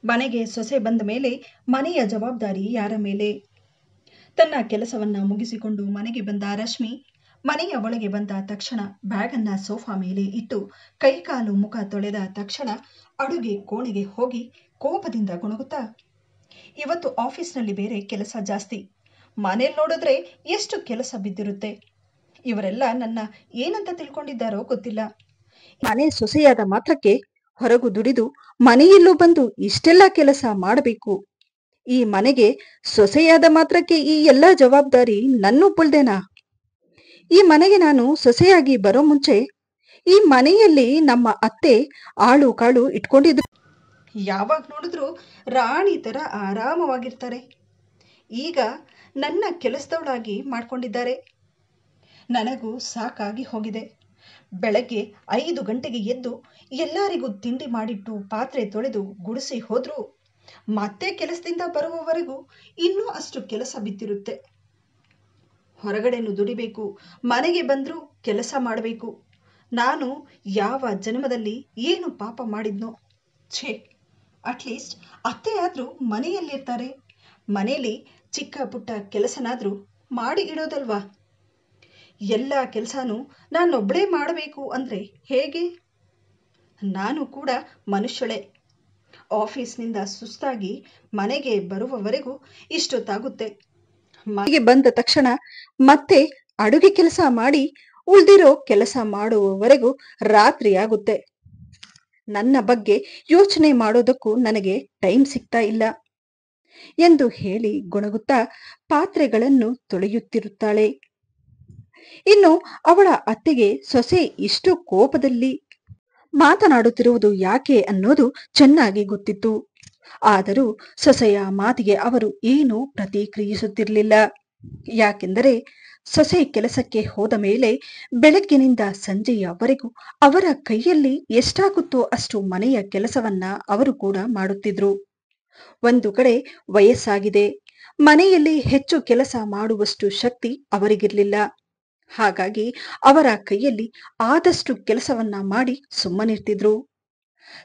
ಮನೆಗೆ ಸೊಸೆ ಬಂದ ಮೇಲೆ ಮನೆಯ ಜವಾಬ್ದಾರಿ ಯಾರ ಮೇಲೆ? ತನ್ನ ಕೆಲಸವನ್ನ ಮುಗಿಸಿಕೊಂಡು ಮನೆಗೆ ಬಂದ ರಶ್ಮಿ ಮನೆಯ ಒಳಗೆ ಬಂದ ತಕ್ಷಣ ಬ್ಯಾಗನ್ನ ಸೋಫಾ ಮೇಲೆ ಇಟ್ಟು ಕೈಕಾಲು ಮುಖ ತೊಳೆದ ತಕ್ಷಣ ಅಡುಗೆ ಕೋಣೆಗೆ ಹೋಗಿ ಕೋಪದಿಂದ ಗುಣಗುತ್ತಾ, ಇವತ್ತು ಆಫೀಸ್ನಲ್ಲಿ ಬೇರೆ ಕೆಲಸ ಜಾಸ್ತಿ, ಮನೇಲಿ ನೋಡಿದ್ರೆ ಎಷ್ಟು ಕೆಲಸ ಬಿದ್ದಿರುತ್ತೆ. ಇವರೆಲ್ಲ ನನ್ನ ಏನಂತ ತಿಳ್ಕೊಂಡಿದ್ದಾರೋ ಗೊತ್ತಿಲ್ಲ. ಮನೆ ಸೊಸೆಯಾದ ಮಾತ್ರಕ್ಕೆ ಹೊರಗು ದುಡಿದು ಮನೆಯಲ್ಲೂ ಬಂದು ಇಷ್ಟೆಲ್ಲ ಕೆಲಸ ಮಾಡಬೇಕು. ಈ ಮನೆಗೆ ಸೊಸೆಯಾದ ಮಾತ್ರಕ್ಕೆ ಈ ಎಲ್ಲ ಜವಾಬ್ದಾರಿ ನನ್ನೊಬ್ಬಳ್ದೇನಾ? ಈ ಮನೆಗೆ ನಾನು ಸೊಸೆಯಾಗಿ ಬರೋ ಮುಂಚೆ ಈ ಮನೆಯಲ್ಲಿ ನಮ್ಮ ಅತ್ತೆ ಆಳು ಕಾಳು ಇಟ್ಕೊಂಡಿದ್ರು. ಯಾವಾಗ ನೋಡಿದ್ರು ರಾಣಿ ತರ ಆರಾಮವಾಗಿರ್ತಾರೆ. ಈಗ ನನ್ನ ಕೆಲಸದವಳಾಗಿ ಮಾಡ್ಕೊಂಡಿದ್ದಾರೆ. ನನಗೂ ಸಾಕಾಗಿ ಹೋಗಿದೆ. ಬೆಳಗ್ಗೆ 5 ಗಂಟೆಗೆ ಎದ್ದು ಎಲ್ಲರಿಗೂ ತಿಂಡಿ ಮಾಡಿಟ್ಟು ಪಾತ್ರೆ ತೊಳೆದು ಗುಡಿಸಿ ಹೋದ್ರು ಮತ್ತೆ ಕೆಲಸದಿಂದ ಬರುವವರೆಗೂ ಇನ್ನೂ ಅಷ್ಟು ಕೆಲಸ ಬಿದ್ದಿರುತ್ತೆ. ಹೊರಗಡೆನು ದುಡಿಬೇಕು, ಮನೆಗೆ ಬಂದ್ರೂ ಕೆಲಸ ಮಾಡಬೇಕು. ನಾನು ಯಾವ ಜನ್ಮದಲ್ಲಿ ಏನು ಪಾಪ ಮಾಡಿದ್ನೋ? ಛೇ, ಅಟ್ಲೀಸ್ಟ್ ಅತ್ತೆ ಆದ್ರೂ ಮನೆಯಲ್ಲಿರ್ತಾರೆ. ಮನೇಲಿ ಚಿಕ್ಕ ಪುಟ್ಟ ಕೆಲಸನಾದ್ರೂ ಮಾಡಿ ಇಡೋದಲ್ವಾ? ಎಲ್ಲ ಕೆಲಸನೂ ನಾನೊಬ್ಬಳೇ ಮಾಡಬೇಕು ಅಂದ್ರೆ ಹೇಗೆ? ನಾನು ಕೂಡ ಮನುಷ್ಯಳೇ. ಆಫೀಸ್ನಿಂದ ಸುಸ್ತಾಗಿ ಮನೆಗೆ ಬರುವವರೆಗೂ ಇಷ್ಟೊತ್ತಾಗುತ್ತೆ. ಮನೆಗೆ ಬಂದ ತಕ್ಷಣ ಮತ್ತೆ ಅಡುಗೆ ಕೆಲಸ ಮಾಡಿ ಉಳ್ದಿರೋ ಕೆಲಸ ಮಾಡುವವರೆಗೂ ರಾತ್ರಿ ಆಗುತ್ತೆ. ನನ್ನ ಬಗ್ಗೆ ಯೋಚನೆ ಮಾಡೋದಕ್ಕೂ ನನಗೆ ಟೈಮ್ ಸಿಗ್ತಾ ಇಲ್ಲ ಎಂದು ಹೇಳಿ ಗೊಣಗುತ್ತಾ ಪಾತ್ರೆಗಳನ್ನು ತೊಳೆಯುತ್ತಿರುತ್ತಾಳೆ. ಇನ್ನು ಅವಳ ಅತ್ತೆಗೆ ಸೊಸೆ ಇಷ್ಟು ಕೋಪದಲ್ಲಿ ಮಾತನಾಡುತ್ತಿರುವುದು ಯಾಕೆ ಅನ್ನೋದು ಚೆನ್ನಾಗಿ ಗೊತ್ತಿತ್ತು. ಆದರೂ ಸೊಸೆಯ ಮಾತಿಗೆ ಅವರು ಏನೂ ಪ್ರತಿಕ್ರಿಯಿಸುತ್ತಿರಲಿಲ್ಲ. ಯಾಕೆಂದರೆ ಸೊಸೆ ಕೆಲಸಕ್ಕೆ ಹೋದ ಮೇಲೆ ಬೆಳಗ್ಗಿನಿಂದ ಸಂಜೆಯವರೆಗೂ ಅವರ ಕೈಯಲ್ಲಿ ಎಷ್ಟಾಗುತ್ತೋ ಅಷ್ಟು ಮನೆಯ ಕೆಲಸವನ್ನ ಅವರು ಕೂಡ ಮಾಡುತ್ತಿದ್ರು. ಒಂದು ಕಡೆ ವಯಸ್ಸಾಗಿದೆ, ಮನೆಯಲ್ಲಿ ಹೆಚ್ಚು ಕೆಲಸ ಮಾಡುವಷ್ಟು ಶಕ್ತಿ ಅವರಿಗಿರ್ಲಿಲ್ಲ. ಹಾಗಾಗಿ ಅವರ ಕೈಯಲ್ಲಿ ಆದಷ್ಟು ಕೆಲಸವನ್ನ ಮಾಡಿ ಸುಮ್ಮನಿರ್ತಿದ್ರು.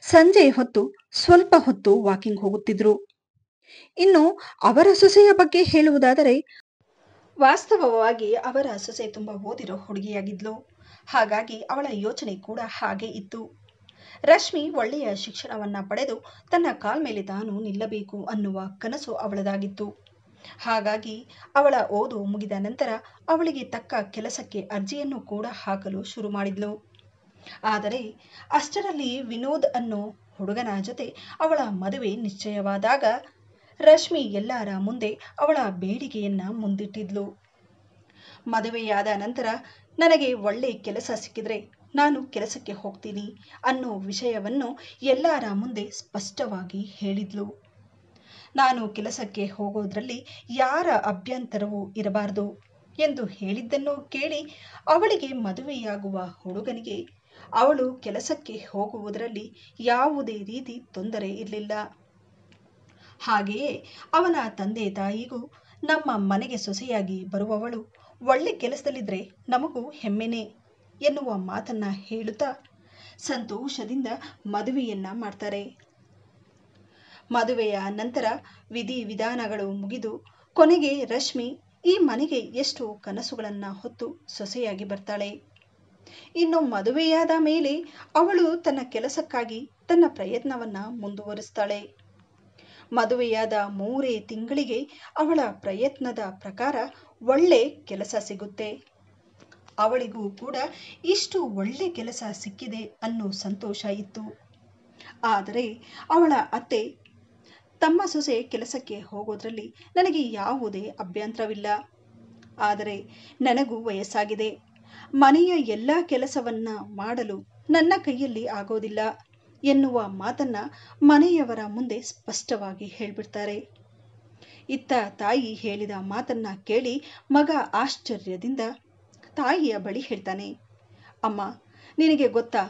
ಸಂಜೆ ಹೊತ್ತು ಸ್ವಲ್ಪ ಹೊತ್ತು ವಾಕಿಂಗ್ ಹೋಗುತ್ತಿದ್ರು. ಇನ್ನು ಅವರ ಸೊಸೆಯ ಬಗ್ಗೆ ಹೇಳುವುದಾದರೆ, ವಾಸ್ತವವಾಗಿ ಅವರ ಸೊಸೆ ತುಂಬಾ ಓದಿರೋ ಹುಡುಗಿಯಾಗಿದ್ಲು. ಹಾಗಾಗಿ ಅವಳ ಯೋಚನೆ ಕೂಡ ಹಾಗೆ ಇತ್ತು. ರಶ್ಮಿ ಒಳ್ಳೆಯ ಶಿಕ್ಷಣವನ್ನ ಪಡೆದು ತನ್ನ ಕಾಲ್ ಮೇಲೆ ತಾನು ನಿಲ್ಲಬೇಕು ಅನ್ನುವ ಕನಸು ಅವಳದಾಗಿತ್ತು. ಹಾಗಾಗಿ ಅವಳ ಓದು ಮುಗಿದ ನಂತರ ಅವಳಿಗೆ ತಕ್ಕ ಕೆಲಸಕ್ಕೆ ಅರ್ಜಿಯನ್ನು ಕೂಡ ಹಾಕಲು ಶುರು ಮಾಡಿದ್ಲು. ಆದರೆ ಅಷ್ಟರಲ್ಲಿ ವಿನೋದ್ ಅನ್ನೋ ಹುಡುಗನ ಜೊತೆ ಅವಳ ಮದುವೆ ನಿಶ್ಚಯವಾದಾಗ ರಶ್ಮಿ ಎಲ್ಲರ ಮುಂದೆ ಅವಳ ಬೇಡಿಕೆಯನ್ನ ಮುಂದಿಟ್ಟಿದ್ಲು. ಮದುವೆಯಾದ ನಂತರ ನನಗೆ ಒಳ್ಳೆ ಕೆಲಸ ಸಿಕ್ಕಿದ್ರೆ ನಾನು ಕೆಲಸಕ್ಕೆ ಹೋಗ್ತೀನಿ ಅನ್ನೋ ವಿಷಯವನ್ನು ಎಲ್ಲರ ಮುಂದೆ ಸ್ಪಷ್ಟವಾಗಿ ಹೇಳಿದ್ಲು. ನಾನು ಕೆಲಸಕ್ಕೆ ಹೋಗೋದ್ರಲ್ಲಿ ಯಾರ ಅಭ್ಯಂತರವೂ ಇರಬಾರದು ಎಂದು ಹೇಳಿದ್ದನ್ನು ಕೇಳಿ ಅವಳಿಗೆ ಮದುವೆಯಾಗುವ ಹುಡುಗನಿಗೆ ಅವಳು ಕೆಲಸಕ್ಕೆ ಹೋಗುವುದರಲ್ಲಿ ಯಾವುದೇ ರೀತಿ ತೊಂದರೆ ಇರಲಿಲ್ಲ. ಹಾಗೆಯೇ ಅವನ ತಂದೆ ತಾಯಿಗೂ ನಮ್ಮ ಮನೆಗೆ ಸೊಸೆಯಾಗಿ ಬರುವವಳು ಒಳ್ಳೆ ಕೆಲಸದಲ್ಲಿದ್ರೆ ನಮಗೂ ಹೆಮ್ಮೆನೆ ಎನ್ನುವ ಮಾತನ್ನ ಹೇಳುತ್ತಾ ಸಂತೋಷದಿಂದ ಮದುವೆಯನ್ನ ಮಾಡ್ತಾರೆ. ಮದುವೆಯ ನಂತರ ವಿಧಿ ವಿಧಾನಗಳು ಮುಗಿದು ಕೊನೆಗೆ ರಶ್ಮಿ ಈ ಮನೆಗೆ ಎಷ್ಟು ಕನಸುಗಳನ್ನ ಹೊತ್ತು ಸೊಸೆಯಾಗಿ ಬರ್ತಾಳೆ. ಇನ್ನು ಮದುವೆಯಾದ ಮೇಲೆ ಅವಳು ತನ್ನ ಕೆಲಸಕ್ಕಾಗಿ ತನ್ನ ಪ್ರಯತ್ನವನ್ನ ಮುಂದುವರಿಸ್ತಾಳೆ. ಮದುವೆಯಾದ 3 ತಿಂಗಳಿಗೆ ಅವಳ ಪ್ರಯತ್ನದ ಪ್ರಕಾರ ಒಳ್ಳೆ ಕೆಲಸ ಸಿಗುತ್ತೆ. ಅವಳಿಗೂ ಕೂಡ ಇಷ್ಟು ಒಳ್ಳೆ ಕೆಲಸ ಸಿಕ್ಕಿದೆ ಅನ್ನೋ ಸಂತೋಷ ಇತ್ತು. ಆದರೆ ಅವಳ ಅತ್ತೆ, ತಮ್ಮ ಸೊಸೆ ಕೆಲಸಕ್ಕೆ ಹೋಗೋದ್ರಲ್ಲಿ ನನಗೆ ಯಾವುದೇ ಅಭ್ಯಂತರವಿಲ್ಲ, ಆದರೆ ನನಗೂ ವಯಸ್ಸಾಗಿದೆ, ಮನೆಯ ಎಲ್ಲ ಕೆಲಸವನ್ನ ಮಾಡಲು ನನ್ನ ಕೈಯಲ್ಲಿ ಆಗೋದಿಲ್ಲ ಎನ್ನುವ ಮಾತನ್ನ ಮನೆಯವರ ಮುಂದೆ ಸ್ಪಷ್ಟವಾಗಿ ಹೇಳ್ಬಿಡ್ತಾರೆ. ಇತ್ತ ತಾಯಿ ಹೇಳಿದ ಮಾತನ್ನ ಕೇಳಿ ಮಗ ಆಶ್ಚರ್ಯದಿಂದ ತಾಯಿಯ ಬಳಿ ಹೇಳ್ತಾನೆ, ಅಮ್ಮ, ನಿನಗೆ ಗೊತ್ತಾ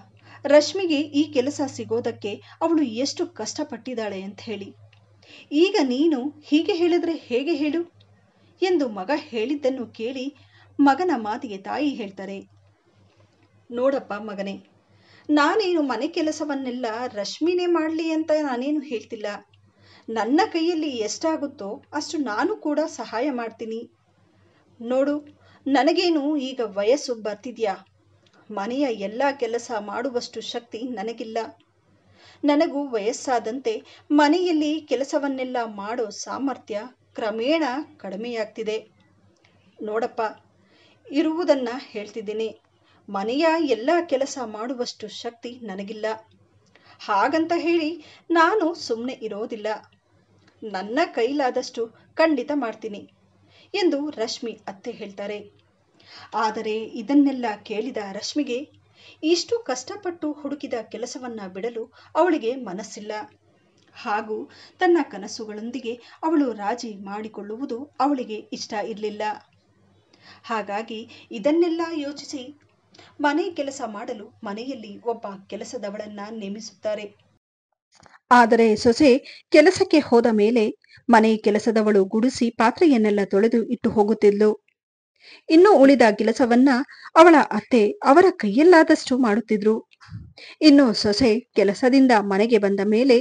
ರಶ್ಮಿಗೆ ಈ ಕೆಲಸ ಸಿಗೋದಕ್ಕೆ ಅವಳು ಎಷ್ಟು ಕಷ್ಟಪಟ್ಟಿದ್ದಾಳೆ ಅಂತ ಹೇಳಿ. ಈಗ ನೀನು ಹೀಗೆ ಹೇಳಿದ್ರೆ ಹೇಗೆ ಹೇಳು ಎಂದು ಮಗ ಹೇಳಿದ್ದನ್ನು ಕೇಳಿ ಮಗನ ಮಾತಿಗೆ ತಾಯಿ ಹೇಳ್ತಾರೆ, ನೋಡಪ್ಪ ಮಗನೇ, ನಾನೇನು ಮನೆ ಕೆಲಸವನ್ನೆಲ್ಲ ರಶ್ಮಿನೇ ಮಾಡಲಿ ಅಂತ ನಾನೇನು ಹೇಳ್ತಿಲ್ಲ. ನನ್ನ ಕೈಯಲ್ಲಿ ಎಷ್ಟಾಗುತ್ತೋ ಅಷ್ಟು ನಾನು ಕೂಡ ಸಹಾಯ ಮಾಡ್ತೀನಿ. ನೋಡು, ನನಗೇನು ಈಗ ವಯಸ್ಸು ಬರ್ತಿದ್ಯಾ? ಮನೆಯ ಎಲ್ಲ ಕೆಲಸ ಮಾಡುವಷ್ಟು ಶಕ್ತಿ ನನಗಿಲ್ಲ. ನನಗೂ ವಯಸ್ಸಾದಂತೆ ಮನೆಯಲ್ಲಿ ಕೆಲಸವನ್ನೆಲ್ಲ ಮಾಡೋ ಸಾಮರ್ಥ್ಯ ಕ್ರಮೇಣ ಕಡಿಮೆಯಾಗ್ತಿದೆ. ನೋಡಪ್ಪ, ಇರುವುದನ್ನ ಹೇಳ್ತಿದ್ದೀನಿ. ಮನೆಯ ಎಲ್ಲ ಕೆಲಸ ಮಾಡುವಷ್ಟು ಶಕ್ತಿ ನನಗಿಲ್ಲ. ಹಾಗಂತ ಹೇಳಿ ನಾನು ಸುಮ್ಮನೆ ಇರೋದಿಲ್ಲ. ನನ್ನ ಕೈಲಾದಷ್ಟು ಖಂಡಿತ ಮಾಡ್ತೀನಿ ಎಂದು ರಶ್ಮಿ ಅತ್ತೆ ಹೇಳ್ತಾರೆ. ಆದರೆ ಇದನ್ನೆಲ್ಲ ಕೇಳಿದ ರಶ್ಮಿಗೆ ಇಷ್ಟು ಕಷ್ಟಪಟ್ಟು ಹುಡುಕಿದ ಕೆಲಸವನ್ನ ಬಿಡಲು ಅವಳಿಗೆ ಮನಸ್ಸಿಲ್ಲ. ಹಾಗೂ ತನ್ನ ಕನಸುಗಳೊಂದಿಗೆ ಅವಳು ರಾಜಿ ಮಾಡಿಕೊಳ್ಳುವುದು ಅವಳಿಗೆ ಇಷ್ಟ ಇರಲಿಲ್ಲ. ಹಾಗಾಗಿ ಇದನ್ನೆಲ್ಲ ಯೋಚಿಸಿ ಮನೆ ಕೆಲಸ ಮಾಡಲು ಮನೆಯಲ್ಲಿ ಒಬ್ಬ ಕೆಲಸದವಳನ್ನ ನೇಮಿಸುತ್ತಾರೆ. ಆದರೆ ಸೊಸೆ ಕೆಲಸಕ್ಕೆ ಹೋದ ಮೇಲೆ ಮನೆ ಕೆಲಸದವಳು ಗುಡಿಸಿ ಪಾತ್ರೆಯನ್ನೆಲ್ಲ ತೊಳೆದು ಇಟ್ಟು ಹೋಗುತ್ತಿದ್ಲು. ಇನ್ನು ಉಳಿದ ಕೆಲಸವನ್ನ ಅವಳ ಅತ್ತೆ ಅವರ ಕೈಯಲ್ಲಾದಷ್ಟು ಮಾಡುತ್ತಿದ್ರು. ಇನ್ನು ಸೊಸೆ ಕೆಲಸದಿಂದ ಮನೆಗೆ ಬಂದ ಮೇಲೆ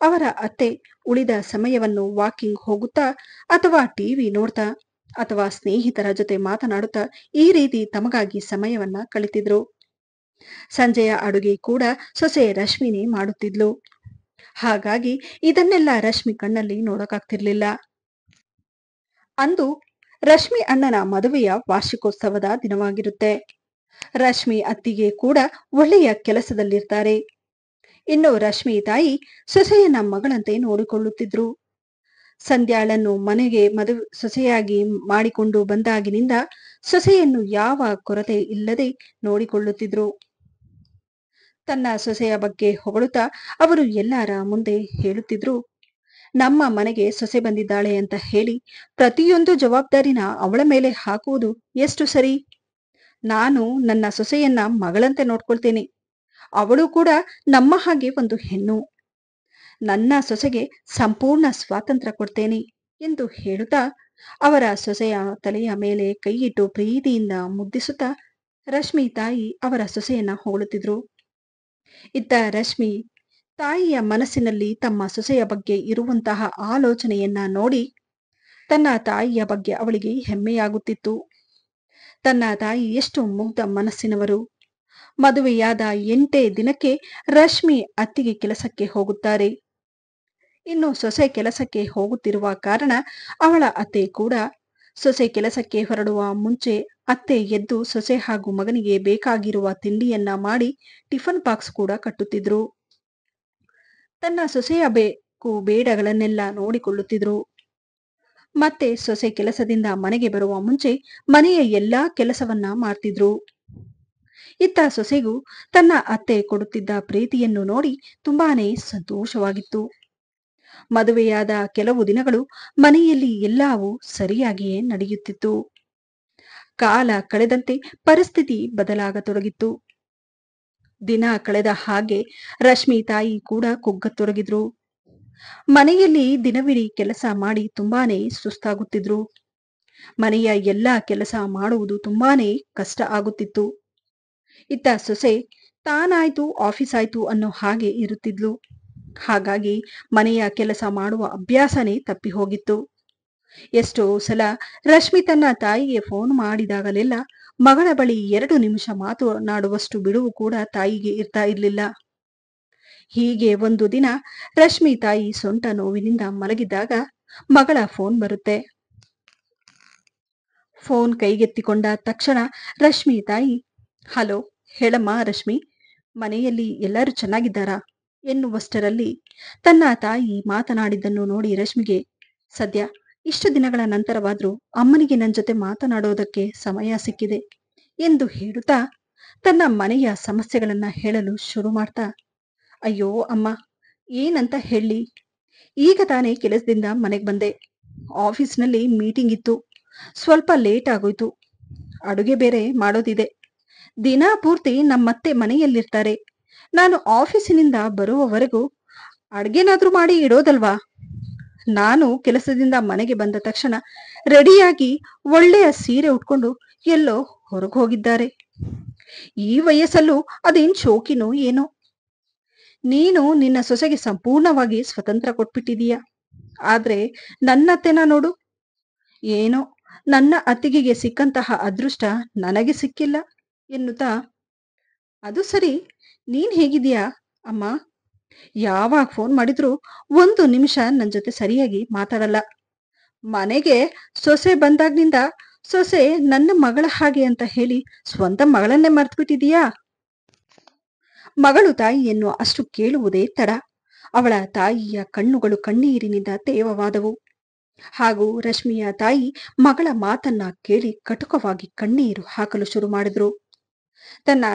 ಅವರ ಅತ್ತೆ ಉಳಿದ ಸಮಯವನ್ನು ವಾಕಿಂಗ್ ಹೋಗುತ್ತಾ ಅಥವಾ ಟಿವಿ ನೋಡ್ತಾ ಅಥವಾ ಸ್ನೇಹಿತರ ಜೊತೆ ಮಾತನಾಡುತ್ತಾ ಈ ರೀತಿ ತಮಗಾಗಿ ಸಮಯವನ್ನ ಕಳಿತಿದ್ರು. ಸಂಜೆಯ ಅಡುಗೆ ಕೂಡ ಸೊಸೆ ರಶ್ಮಿನೇ ಮಾಡುತ್ತಿದ್ಲು. ಹಾಗಾಗಿ ಇದನ್ನೆಲ್ಲ ರಶ್ಮಿ ಕಣ್ಣಲ್ಲಿ ನೋಡೋಕಾಗ್ತಿರ್ಲಿಲ್ಲ. ಅಂದು ರಶ್ಮಿ ಅಣ್ಣನ ಮದುವೆಯ ವಾರ್ಷಿಕೋತ್ಸವದ ದಿನವಾಗಿರುತ್ತೆ. ರಶ್ಮಿ ಅತ್ತಿಗೆ ಕೂಡ ಒಳ್ಳೆಯ ಕೆಲಸದಲ್ಲಿರ್ತಾರೆ. ಇನ್ನು ರಶ್ಮಿ ತಾಯಿ ಸೊಸೆಯನ್ನ ಮಗಳಂತೆ ನೋಡಿಕೊಳ್ಳುತ್ತಿದ್ರು. ಸಂಧ್ಯಾಳನ್ನು ಮನೆಗೆ ಸೊಸೆಯಾಗಿ ಮಾಡಿಕೊಂಡು ಬಂದಾಗಿನಿಂದ ಸೊಸೆಯನ್ನು ಯಾವ ಕೊರತೆ ಇಲ್ಲದೆ ನೋಡಿಕೊಳ್ಳುತ್ತಿದ್ರು. ತನ್ನ ಸೊಸೆಯ ಬಗ್ಗೆ ಹೊಗಳುತ್ತಾ ಅವರು ಎಲ್ಲರ ಮುಂದೆ ಹೇಳುತ್ತಿದ್ರು, ನಮ್ಮ ಮನೆಗೆ ಸೊಸೆ ಬಂದಿದ್ದಾಳೆ ಅಂತ ಹೇಳಿ ಪ್ರತಿಯೊಂದು ಜವಾಬ್ದಾರಿನ ಅವಳ ಮೇಲೆ ಹಾಕುವುದು ಎಷ್ಟು ಸರಿ? ನಾನು ನನ್ನ ಸೊಸೆಯನ್ನ ಮಗಳಂತೆ ನೋಡ್ಕೊಳ್ತೇನೆ. ಅವಳು ಕೂಡ ನಮ್ಮ ಹಾಗೆ ಒಂದು ಹೆಣ್ಣು. ನನ್ನ ಸೊಸೆಗೆ ಸಂಪೂರ್ಣ ಸ್ವಾತಂತ್ರ್ಯ ಕೊಡ್ತೇನೆ ಎಂದು ಹೇಳುತ್ತಾ ಅವರ ಸೊಸೆಯ ತಲೆಯ ಮೇಲೆ ಕೈಯಿಟ್ಟು ಪ್ರೀತಿಯಿಂದ ಮುದ್ದಿಸುತ್ತಾ ರಶ್ಮಿ ತಾಯಿ ಅವರ ಸೊಸೆಯನ್ನ ಹೊಗಳುತ್ತಿದ್ರು. ಇತ್ತ ರಶ್ಮಿ ತಾಯಿಯ ಮನಸ್ಸಿನಲ್ಲಿ ತಮ್ಮ ಸೊಸೆಯ ಬಗ್ಗೆ ಇರುವಂತಹ ಆಲೋಚನೆಯನ್ನ ನೋಡಿ ತನ್ನ ತಾಯಿಯ ಬಗ್ಗೆ ಅವಳಿಗೆ ಹೆಮ್ಮೆಯಾಗುತ್ತಿತ್ತು. ತನ್ನ ತಾಯಿ ಎಷ್ಟು ಮುಗ್ಧ ಮನಸ್ಸಿನವರು. ಮದುವೆಯಾದ 8 ದಿನಕ್ಕೆ ರಶ್ಮಿ ಅತ್ತಿಗೆ ಕೆಲಸಕ್ಕೆ ಹೋಗುತ್ತಾರೆ. ಇನ್ನು ಸೊಸೆ ಕೆಲಸಕ್ಕೆ ಹೋಗುತ್ತಿರುವ ಕಾರಣ ಅವಳ ಅತ್ತೆ ಕೂಡ ಸೊಸೆ ಕೆಲಸಕ್ಕೆ ಹೊರಡುವ ಮುಂಚೆ ಅತ್ತೆ ಎದ್ದು ಸೊಸೆ ಹಾಗೂ ಮಗನಿಗೆ ಬೇಕಾಗಿರುವ ತಿಂಡಿಯನ್ನ ಮಾಡಿ ಟಿಫನ್ ಬಾಕ್ಸ್ ಕೂಡ ಕಟ್ಟುತ್ತಿದ್ರು. ತನ್ನ ಸೊಸೆಯ ಬೇಕು ಬೇಡಗಳನ್ನೆಲ್ಲ ನೋಡಿಕೊಳ್ಳುತ್ತಿದ್ರು. ಮತ್ತೆ ಸೊಸೆ ಕೆಲಸದಿಂದ ಮನೆಗೆ ಬರುವ ಮುಂಚೆ ಮನೆಯ ಎಲ್ಲಾ ಕೆಲಸವನ್ನ ಮಾಡ್ತಿದ್ರು. ಇತ್ತ ಸೊಸೆಗೂ ತನ್ನ ಅತ್ತೆ ಕೊಡುತ್ತಿದ್ದ ಪ್ರೀತಿಯನ್ನು ನೋಡಿ ತುಂಬಾನೇ ಸಂತೋಷವಾಗಿತ್ತು. ಮದುವೆಯಾದ ಕೆಲವು ದಿನಗಳು ಮನೆಯಲ್ಲಿ ಎಲ್ಲವೂ ಸರಿಯಾಗಿಯೇ ನಡೆಯುತ್ತಿತ್ತು. ಕಾಲ ಕಳೆದಂತೆ ಪರಿಸ್ಥಿತಿ ಬದಲಾಗತೊಡಗಿತ್ತು. ದಿನ ಕಳೆದ ಹಾಗೆ ರಶ್ಮಿ ತಾಯಿ ಕೂಡ ಕುಗ್ಗತೊಡಗಿದ್ರು. ಮನೆಯಲ್ಲಿ ದಿನವಿಡೀ ಕೆಲಸ ಮಾಡಿ ತುಂಬಾನೇ ಸುಸ್ತಾಗುತ್ತಿದ್ರು. ಮನೆಯ ಎಲ್ಲಾ ಕೆಲಸ ಮಾಡುವುದು ತುಂಬಾನೇ ಕಷ್ಟ ಆಗುತ್ತಿತ್ತು. ಇತ್ತ ಸೊಸೆ ತಾನಾಯ್ತು ಆಫೀಸ್ ಆಯ್ತು ಅನ್ನೋ ಹಾಗೆ ಇರುತ್ತಿದ್ಲು. ಹಾಗಾಗಿ ಮನೆಯ ಕೆಲಸ ಮಾಡುವ ಅಭ್ಯಾಸನೇ ತಪ್ಪಿ ಹೋಗಿತ್ತು. ಎಷ್ಟೋ ಸಲ ರಶ್ಮಿ ತನ್ನ ತಾಯಿಗೆ ಫೋನ್ ಮಾಡಿದಾಗಲೆಲ್ಲ ಮಗಳ ಬಳಿ 2 ನಿಮಿಷ ಮಾತನಾಡುವಷ್ಟು ಬಿಡುವು ಕೂಡ ತಾಯಿಗೆ ಇರ್ತಾ ಇರ್ಲಿಲ್ಲ. ಹೀಗೆ ಒಂದು ದಿನ ರಶ್ಮಿ ತಾಯಿ ಸೊಂಟ ನೋವಿನಿಂದ ಮಲಗಿದ್ದಾಗ ಮಗಳ ಫೋನ್ ಬರುತ್ತೆ. ಫೋನ್ ಕೈಗೆತ್ತಿಕೊಂಡ ತಕ್ಷಣ ರಶ್ಮಿ ತಾಯಿ, ಹಲೋ, ಹೇಳಮ್ಮ ರಶ್ಮಿ, ಮನೆಯಲ್ಲಿ ಎಲ್ಲರೂ ಚೆನ್ನಾಗಿದ್ದಾರಾ ಎನ್ನುವಷ್ಟರಲ್ಲಿ ತನ್ನ ತಾಯಿ ಮಾತನಾಡಿದ್ದನ್ನು ನೋಡಿ ರಶ್ಮಿಗೆ, ಸದ್ಯ ಇಷ್ಟು ದಿನಗಳ ನಂತರವಾದ್ರೂ ಅಮ್ಮನಿಗೆ ನನ್ನ ಜೊತೆ ಮಾತನಾಡೋದಕ್ಕೆ ಸಮಯ ಸಿಕ್ಕಿದೆ ಎಂದು ಹೇಳುತ್ತಾ ತನ್ನ ಮನೆಯ ಸಮಸ್ಯೆಗಳನ್ನ ಹೇಳಲು ಶುರು ಮಾಡ್ತಾ, ಅಯ್ಯೋ ಅಮ್ಮ, ಏನಂತ ಹೇಳಿ, ಈಗ ತಾನೇ ಕೆಲಸದಿಂದ ಮನೆಗೆ ಬಂದೆ. ಆಫೀಸ್ನಲ್ಲಿ ಮೀಟಿಂಗ್ ಇತ್ತು, ಸ್ವಲ್ಪ ಲೇಟ್ ಆಗೋಯ್ತು. ಅಡುಗೆ ಬೇರೆ ಮಾಡೋದಿದೆ. ದಿನ ಪೂರ್ತಿ ನಮ್ಮತ್ತೆ ಮನೆಯಲ್ಲಿರ್ತಾರೆ. ನಾನು ಆಫೀಸಿನಿಂದ ಬರುವವರೆಗೂ ಅಡುಗೆನಾದ್ರೂ ಮಾಡಿ ಇಡೋದಲ್ವಾ? ನಾನು ಕೆಲಸದಿಂದ ಮನೆಗೆ ಬಂದ ತಕ್ಷಣ ರೆಡಿಯಾಗಿ ಒಳ್ಳೆಯ ಸೀರೆ ಉಟ್ಕೊಂಡು ಎಲ್ಲೋ ಹೊರಗೆ ಹೋಗಿದ್ದಾರೆ. ಈ ವಯಸ್ಸಲ್ಲೂ ಅದೇನ್ ಶೋಕಿನೋ ಏನೋ. ನೀನು ನಿನ್ನ ಸೊಸೆಗೆ ಸಂಪೂರ್ಣವಾಗಿ ಸ್ವತಂತ್ರ ಕೊಟ್ಬಿಟ್ಟಿದೀಯ. ಆದ್ರೆ ನನ್ನತ್ತೆನ ನೋಡು, ಏನೋ ನನ್ನ ಅತ್ತಿಗೆಗೆ ಸಿಕ್ಕಂತಹ ಅದೃಷ್ಟ ನನಗೆ ಸಿಕ್ಕಿಲ್ಲ ಎನ್ನುತ್ತಾ, ಅದು ಸರಿ, ನೀನ್ ಹೇಗಿದೀಯಾ ಅಮ್ಮ? ಯಾವಾಗ ಫೋನ್ ಮಾಡಿದ್ರು ಒಂದು ನಿಮಿಷ ನನ್ ಜೊತೆ ಸರಿಯಾಗಿ ಮಾತಾಡಲ್ಲ. ಮನೆಗೆ ಸೊಸೆ ಬಂದಾಗ್ನಿಂದ ಸೊಸೆ ನನ್ನ ಮಗಳ ಹಾಗೆ ಅಂತ ಹೇಳಿ ಸ್ವಂತ ಮಗಳನ್ನೇ ಮರ್ತ್ಬಿಟ್ಟಿದೀಯಾ? ಮಗಳು ತಾಯಿಯನ್ನು ಅಷ್ಟು ಕೇಳುವುದೇ ತಡ. ಅವಳ ತಾಯಿಯ ಕಣ್ಣುಗಳು ಕಣ್ಣೀರಿನಿಂದ ತೇವವಾದವು. ಹಾಗೂ ರಶ್ಮಿಯ ತಾಯಿ ಮಗಳ ಮಾತನ್ನ ಕೇಳಿ ಕಟುಕವಾಗಿ ಕಣ್ಣೀರು ಹಾಕಲು ಶುರು ಮಾಡಿದ್ರು. ತನ್ನ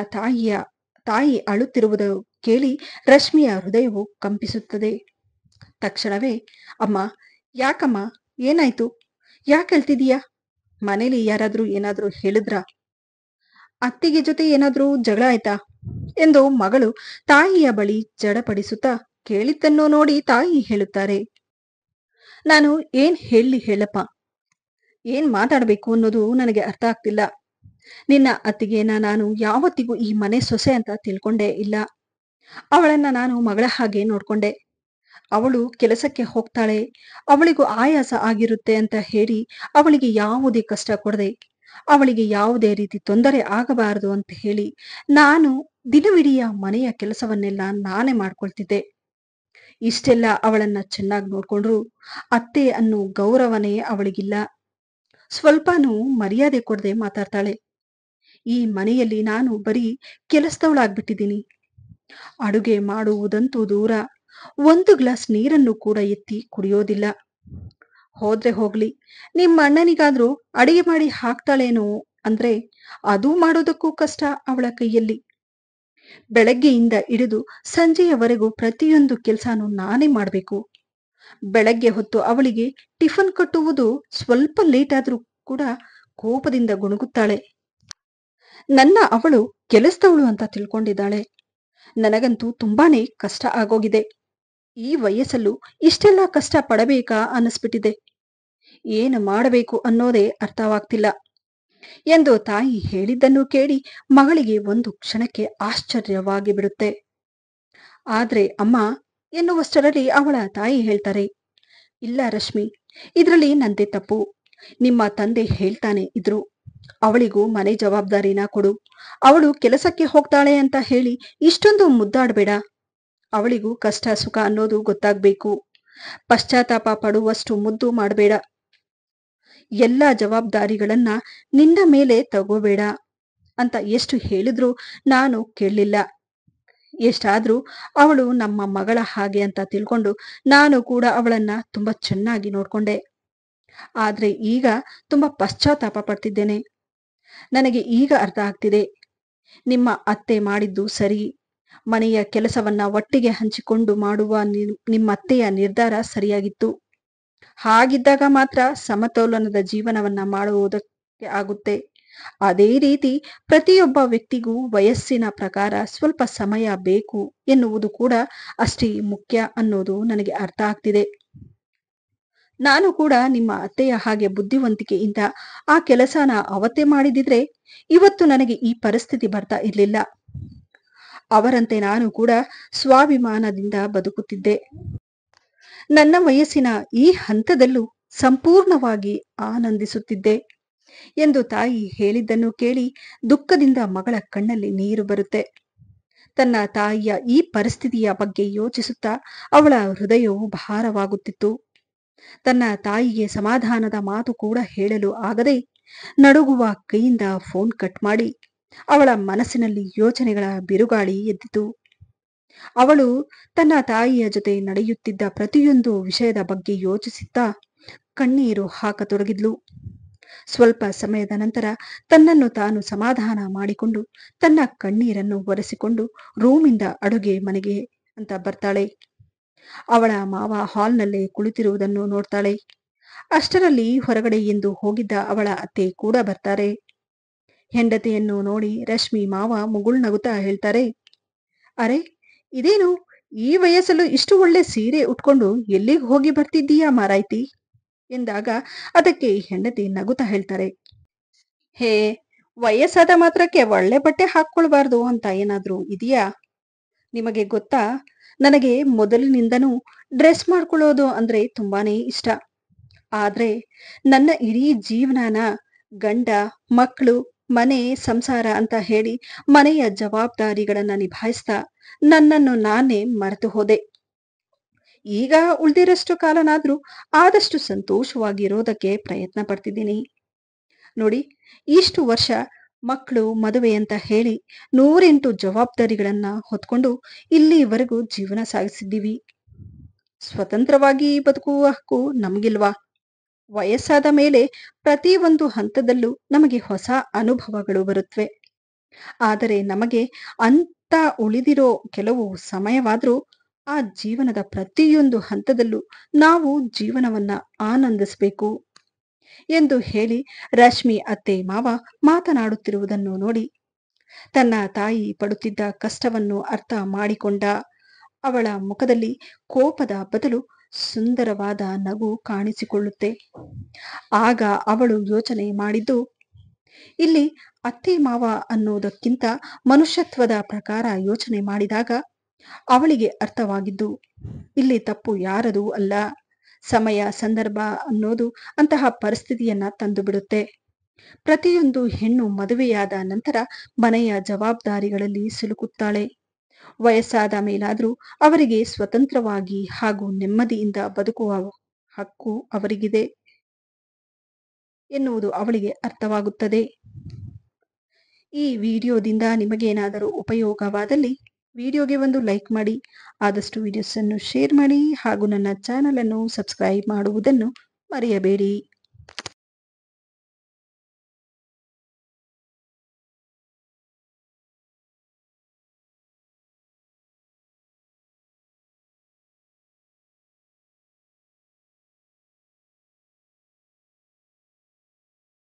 ತಾಯಿ ಅಳುತ್ತಿರುವುದು ಕೇಳಿ ರಶ್ಮಿಯ ಹೃದಯವು ಕಂಪಿಸುತ್ತದೆ. ತಕ್ಷಣವೇ, ಅಮ್ಮ, ಯಾಕಮ್ಮ, ಏನಾಯ್ತು? ಯಾಕೆ ಅಳ್ತಿದೀಯಾ? ಮನೇಲಿ ಯಾರಾದ್ರೂ ಏನಾದ್ರೂ ಹೇಳಿದ್ರಾ? ಅತ್ತಿಗೆ ಜೊತೆ ಏನಾದ್ರೂ ಜಗಳ ಆಯ್ತಾ ಎಂದು ಮಗಳು ತಾಯಿಯ ಬಳಿ ಜಡಪಡಿಸುತ್ತಾ ಕೇಳಿದ್ದನ್ನು ನೋಡಿ ತಾಯಿ ಹೇಳುತ್ತಾರೆ, ನಾನು ಏನ್ ಹೇಳಪ್ಪ, ಏನ್ ಮಾತಾಡ್ಬೇಕು ಅನ್ನೋದು ನನಗೆ ಅರ್ಥ ಆಗ್ತಿಲ್ಲ. ನಿನ್ನ ಅತ್ತಿಗೆನ ನಾನು ಯಾವತ್ತಿಗೂ ಈ ಮನೆ ಸೊಸೆ ಅಂತ ತಿಳ್ಕೊಂಡೇ ಇಲ್ಲ. ಅವಳನ್ನ ನಾನು ಮಗಳ ಹಾಗೆ ನೋಡ್ಕೊಂಡೆ. ಅವಳು ಕೆಲಸಕ್ಕೆ ಹೋಗ್ತಾಳೆ, ಅವಳಿಗೂ ಆಯಾಸ ಆಗಿರುತ್ತೆ ಅಂತ ಹೇಳಿ ಅವಳಿಗೆ ಯಾವುದೇ ಕಷ್ಟ ಕೊಡದೆ, ಅವಳಿಗೆ ಯಾವುದೇ ರೀತಿ ತೊಂದರೆ ಆಗಬಾರದು ಅಂತ ಹೇಳಿ ನಾನು ದಿನವಿಡಿಯ ಮನೆಯ ಕೆಲಸವನ್ನೆಲ್ಲ ನಾನೇ ಮಾಡ್ಕೊಳ್ತಿದ್ದೆ. ಇಷ್ಟೆಲ್ಲ ಅವಳನ್ನ ಚೆನ್ನಾಗಿ ನೋಡ್ಕೊಂಡ್ರು ಅತ್ತೆ ಅನ್ನೋ ಗೌರವನೇ ಅವಳಿಗಿಲ್ಲ. ಸ್ವಲ್ಪನೂ ಮರ್ಯಾದೆ ಕೊಡದೆ ಮಾತಾಡ್ತಾಳೆ. ಈ ಮನೆಯಲ್ಲಿ ನಾನು ಬರೀ ಕೆಲಸದವಳಾಗ್ಬಿಟ್ಟಿದ್ದೀನಿ. ಅಡುಗೆ ಮಾಡುವುದಂತೂ ದೂರ, ಒಂದು ಗ್ಲಾಸ್ ನೀರನ್ನು ಕೂಡ ಎತ್ತಿ ಕುಡಿಯೋದಿಲ್ಲ. ಹೋದ್ರೆ ಹೋಗ್ಲಿ, ನಿಮ್ಮ ಅಣ್ಣನಿಗಾದ್ರೂ ಅಡಿಗೆ ಮಾಡಿ ಹಾಕ್ತಾಳೇನೋ ಅಂದ್ರೆ ಅದೂ ಮಾಡೋದಕ್ಕೂ ಕಷ್ಟ ಅವಳ ಕೈಯಲ್ಲಿ. ಬೆಳಗ್ಗೆಯಿಂದ ಹಿಡಿದು ಸಂಜೆಯವರೆಗೂ ಪ್ರತಿಯೊಂದು ಕೆಲಸನೂ ನಾನೇ ಮಾಡ್ಬೇಕು. ಬೆಳಗ್ಗೆ ಹೊತ್ತು ಅವಳಿಗೆ ಟಿಫನ್ ಕಟ್ಟುವುದು ಸ್ವಲ್ಪ ಲೇಟ್ ಆದ್ರೂ ಕೂಡ ಕೋಪದಿಂದ ಗುಣುಗುತ್ತಾಳೆ. ನನ್ನ ಅವಳು ಕೆಲಸದವಳು ಅಂತ ತಿಳ್ಕೊಂಡಿದ್ದಾಳೆ. ನನಗಂತೂ ತುಂಬಾನೇ ಕಷ್ಟ ಆಗೋಗಿದೆ. ಈ ವಯಸ್ಸಲ್ಲೂ ಇಷ್ಟೆಲ್ಲ ಕಷ್ಟ ಪಡಬೇಕಾ ಅನ್ನಿಸ್ಬಿಟ್ಟಿದೆ. ಏನು ಮಾಡಬೇಕು ಅನ್ನೋದೇ ಅರ್ಥವಾಗ್ತಿಲ್ಲ ಎಂದು ತಾಯಿ ಹೇಳಿದ್ದನ್ನು ಕೇಳಿ ಮಗಳಿಗೆ ಒಂದು ಕ್ಷಣಕ್ಕೆ ಆಶ್ಚರ್ಯವಾಗಿ ಬಿಡುತ್ತೆ. ಆದ್ರೆ ಅಮ್ಮ ಎನ್ನುವಷ್ಟರಲ್ಲಿ ಅವಳ ತಾಯಿ ಹೇಳ್ತಾರೆ, ಇಲ್ಲ ರಶ್ಮಿ, ಇದ್ರಲ್ಲಿ ನಂದೇ ತಪ್ಪು. ನಿಮ್ಮ ತಂದೆ ಹೇಳ್ತಾನೆ ಇದ್ರು, ಅವಳಿಗೂ ಮನೆ ಜವಾಬ್ದಾರಿನ ಕೊಡು. ಅವಳು ಕೆಲಸಕ್ಕೆ ಹೋಗ್ತಾಳೆ ಅಂತ ಹೇಳಿ ಇಷ್ಟೊಂದು ಮುದ್ದಾಡ್ಬೇಡ. ಅವಳಿಗೂ ಕಷ್ಟ ಸುಖ ಅನ್ನೋದು ಗೊತ್ತಾಗ್ಬೇಕು. ಪಶ್ಚಾತ್ತಾಪ ಪಡುವಷ್ಟು ಮುದ್ದು ಮಾಡಬೇಡ. ಎಲ್ಲ ಜವಾಬ್ದಾರಿಗಳನ್ನ ನಿನ್ನ ಮೇಲೆ ತಗೋಬೇಡ ಅಂತ ಎಷ್ಟು ಹೇಳಿದ್ರು ನಾನು ಕೇಳಲಿಲ್ಲ. ಎಷ್ಟಾದ್ರೂ ಅವಳು ನಮ್ಮ ಮಗಳ ಹಾಗೆ ಅಂತ ತಿಳ್ಕೊಂಡು ನಾನು ಕೂಡ ಅವಳನ್ನ ತುಂಬಾ ಚೆನ್ನಾಗಿ ನೋಡ್ಕೊಂಡೆ. ಆದ್ರೆ ಈಗ ತುಂಬಾ ಪಶ್ಚಾತ್ತಾಪ ಪಡ್ತಿದ್ದೇನೆ. ನನಗೆ ಈಗ ಅರ್ಥ ಆಗ್ತಿದೆ, ನಿಮ್ಮ ಅತ್ತೆ ಮಾಡಿದ್ದು ಸರಿ. ಮನೆಯ ಕೆಲಸವನ್ನ ಒಟ್ಟಿಗೆ ಹಂಚಿಕೊಂಡು ಮಾಡುವ ನಿಮ್ಮತ್ತೆಯ ನಿರ್ಧಾರ ಸರಿಯಾಗಿತ್ತು. ಹಾಗಿದ್ದಾಗ ಮಾತ್ರ ಸಮತೋಲನದ ಜೀವನವನ್ನ ಮಾಡುವುದಕ್ಕೆ ಆಗುತ್ತೆ. ಅದೇ ರೀತಿ ಪ್ರತಿಯೊಬ್ಬ ವ್ಯಕ್ತಿಗೂ ವಯಸ್ಸಿನ ಪ್ರಕಾರ ಸ್ವಲ್ಪ ಸಮಯ ಬೇಕು ಎನ್ನುವುದು ಕೂಡ ಅಷ್ಟೇ ಮುಖ್ಯ ಅನ್ನೋದು ನನಗೆ ಅರ್ಥ ಆಗ್ತಿದೆ. ನಾನು ಕೂಡ ನಿಮ್ಮ ಅತ್ತೆಯ ಹಾಗೆ ಬುದ್ಧಿವಂತಿಕೆಯಿಂದ ಆ ಕೆಲಸನ ಅವತ್ತೇ ಮಾಡಿದಿದ್ರೆ ಇವತ್ತು ನನಗೆ ಈ ಪರಿಸ್ಥಿತಿ ಬರ್ತಾ ಇರ್ಲಿಲ್ಲ. ಅವರಂತೆ ನಾನು ಕೂಡ ಸ್ವಾಭಿಮಾನದಿಂದ ಬದುಕುತ್ತಿದ್ದೆ. ನನ್ನ ವಯಸ್ಸಿನ ಈ ಹಂತದಲ್ಲೂ ಸಂಪೂರ್ಣವಾಗಿ ಆನಂದಿಸುತ್ತಿದ್ದೆ ಎಂದು ತಾಯಿ ಹೇಳಿದ್ದನ್ನು ಕೇಳಿ ದುಃಖದಿಂದ ಮಗಳ ಕಣ್ಣಲ್ಲಿ ನೀರು ಬರುತ್ತೆ. ತನ್ನ ತಾಯಿಯ ಈ ಪರಿಸ್ಥಿತಿಯ ಬಗ್ಗೆ ಯೋಚಿಸುತ್ತಾ ಅವಳ ಹೃದಯವು ಭಾರವಾಗುತ್ತಿತ್ತು. ತನ್ನ ತಾಯಿಗೆ ಸಮಾಧಾನದ ಮಾತು ಕೂಡ ಹೇಳಲು ಆಗದೆ ನಡುಗುವ ಕೈಯಿಂದ ಫೋನ್ ಕಟ್ ಮಾಡಿ ಅವಳ ಮನಸ್ಸಿನಲ್ಲಿ ಯೋಚನೆಗಳ ಬಿರುಗಾಳಿ ಎದ್ದಿತು. ಅವಳು ತನ್ನ ತಾಯಿಯ ಜೊತೆ ನಡೆಯುತ್ತಿದ್ದ ಪ್ರತಿಯೊಂದು ವಿಷಯದ ಬಗ್ಗೆ ಯೋಚಿಸುತ್ತಾ ಕಣ್ಣೀರು ಹಾಕತೊಡಗಿದ್ಲು. ಸ್ವಲ್ಪ ಸಮಯದ ನಂತರ ತನ್ನನ್ನು ತಾನು ಸಮಾಧಾನ ಮಾಡಿಕೊಂಡು ತನ್ನ ಕಣ್ಣೀರನ್ನು ಒರೆಸಿಕೊಂಡು ರೂಮಿಂದ ಅಡುಗೆ ಮನೆಗೆ ಅಂತ ಬರ್ತಾಳೆ. ಅವಳ ಮಾವ ಹಾಲ್ನಲ್ಲೇ ಕುಳಿತಿರುವುದನ್ನು ನೋಡ್ತಾಳೆ. ಅಷ್ಟರಲ್ಲಿ ಹೊರಗಡೆ ಎಂದು ಹೋಗಿದ್ದ ಅವಳ ಅತ್ತೆ ಕೂಡ ಬರ್ತಾರೆ. ಹೆಂಡತಿಯನ್ನು ನೋಡಿ ರಶ್ಮಿ ಮಾವ ಮುಗುಳ್ನಗುತ್ತಾ ಹೇಳ್ತಾರೆ, ಅರೆ, ಇದೇನು ಈ ವಯಸ್ಸಲ್ಲೂ ಇಷ್ಟು ಒಳ್ಳೆ ಸೀರೆ ಉಟ್ಕೊಂಡು ಎಲ್ಲಿಗೆ ಹೋಗಿ ಬರ್ತಿದ್ದೀಯಾ ಮಾರಾಯ್ತಿ ಎಂದಾಗ ಅದಕ್ಕೆ ಹೆಂಡತಿ ನಗುತ್ತಾ ಹೇಳ್ತಾರೆ, ಹೇ, ವಯಸ್ಸಾದ ಮಾತ್ರಕ್ಕೆ ಒಳ್ಳೆ ಬಟ್ಟೆ ಹಾಕೊಳ್ಬಾರ್ದು ಅಂತ ಏನಾದ್ರೂ ಇದೆಯಾ? ನಿಮಗೆ ಗೊತ್ತಾ, ನನಗೆ ಮೊದಲಿನಿಂದನೂ ಡ್ರೆಸ್ ಮಾಡ್ಕೊಳ್ಳೋದು ಅಂದ್ರೆ ತುಂಬಾನೇ ಇಷ್ಟ. ಆದ್ರೆ ನನ್ನ ಇಡೀ ಜೀವನನ ಗಂಡ, ಮಕ್ಕಳು, ಮನೆ, ಸಂಸಾರ ಅಂತ ಹೇಳಿ ಮನೆಯ ಜವಾಬ್ದಾರಿಗಳನ್ನ ನಿಭಾಯಿಸ್ತಾ ನನ್ನನ್ನು ನಾನೇ ಮರೆತು ಹೋದೆ. ಈಗ ಉಳ್ದಿರಷ್ಟು ಕಾಲನಾದ್ರೂ ಆದಷ್ಟು ಸಂತೋಷವಾಗಿರೋದಕ್ಕೆ ಪ್ರಯತ್ನ ಪಡ್ತಿದ್ದೀನಿ. ನೋಡಿ, ಇಷ್ಟು ವರ್ಷ ಮಕ್ಕಳು, ಮದುವೆ ಅಂತ ಹೇಳಿ 108 ಜವಾಬ್ದಾರಿಗಳನ್ನ ಹೊತ್ಕೊಂಡು ಇಲ್ಲಿವರೆಗೂ ಜೀವನ ಸಾಗಿಸಿದ್ದೀವಿ. ಸ್ವತಂತ್ರವಾಗಿ ಬದುಕುವ ಹಕ್ಕು ನಮಗಿಲ್ವಾ? ವಯಸ್ಸಾದ ಮೇಲೆ ಪ್ರತಿಯೊಂದು ಹಂತದಲ್ಲೂ ನಮಗೆ ಹೊಸ ಅನುಭವಗಳು ಬರುತ್ತವೆ. ಆದರೆ ನಮಗೆ ಅಂತ ಉಳಿದಿರೋ ಕೆಲವು ಸಮಯವಾದ್ರೂ ಆ ಜೀವನದ ಪ್ರತಿಯೊಂದು ಹಂತದಲ್ಲೂ ನಾವು ಜೀವನವನ್ನ ಆನಂದಿಸಬೇಕು ಎಂದು ಹೇಳಿ ರಶ್ಮಿ ಅತ್ತೆ ಮಾವ ಮಾತನಾಡುತ್ತಿರುವುದನ್ನು ನೋಡಿ ತನ್ನ ತಾಯಿ ಪಡುತ್ತಿದ್ದ ಕಷ್ಟವನ್ನು ಅರ್ಥ ಮಾಡಿಕೊಂಡ ಅವಳ ಮುಖದಲ್ಲಿ ಕೋಪದ ಬದಲು ಸುಂದರವಾದ ನಗು ಕಾಣಿಸಿಕೊಳ್ಳುತ್ತೆ. ಆಗ ಅವಳು ಯೋಚನೆ ಮಾಡಿದ್ದು, ಇಲ್ಲಿ ಅತ್ತೆ ಮಾವ ಅನ್ನೋದಕ್ಕಿಂತ ಮನುಷ್ಯತ್ವದ ಪ್ರಕಾರ ಯೋಚನೆ ಮಾಡಿದಾಗ ಅವಳಿಗೆ ಅರ್ಥವಾಗಿದ್ದು, ಇಲ್ಲಿ ತಪ್ಪು ಯಾರದೂ ಅಲ್ಲ, ಸಮಯ ಸಂದರ್ಭ ಅನ್ನೋದು ಅಂತಹ ಪರಿಸ್ಥಿತಿಯನ್ನ ತಂದು ಬಿಡುತ್ತೆ. ಪ್ರತಿಯೊಂದು ಹೆಣ್ಣು ಮದುವೆಯಾದ ನಂತರ ಮನೆಯ ಜವಾಬ್ದಾರಿಗಳಲ್ಲಿ ಸಿಲುಕುತ್ತಾಳೆ. ವಯಸ್ಸಾದ ಮೇಲಾದ್ರೂ ಅವರಿಗೆ ಸ್ವತಂತ್ರವಾಗಿ ಹಾಗೂ ನೆಮ್ಮದಿಯಿಂದ ಬದುಕುವ ಹಕ್ಕು ಅವರಿಗಿದೆ ಎನ್ನುವುದು ಅವಳಿಗೆ ಅರ್ಥವಾಗುತ್ತದೆ. ಈ ವಿಡಿಯೋದಿಂದ ನಿಮಗೇನಾದರೂ ಉಪಯೋಗವಾದಲ್ಲಿ ವಿಡಿಯೋಗೆ ಒಂದು ಲೈಕ್ ಮಾಡಿ, ಆದಷ್ಟು ವಿಡಿಯೋಸ್ ಅನ್ನು ಶೇರ್ ಮಾಡಿ ಹಾಗೂ ನನ್ನ ಚಾನಲ್ ಅನ್ನು ಸಬ್ಸ್ಕ್ರೈಬ್ ಮಾಡುವುದನ್ನು ಮರೆಯಬೇಡಿ.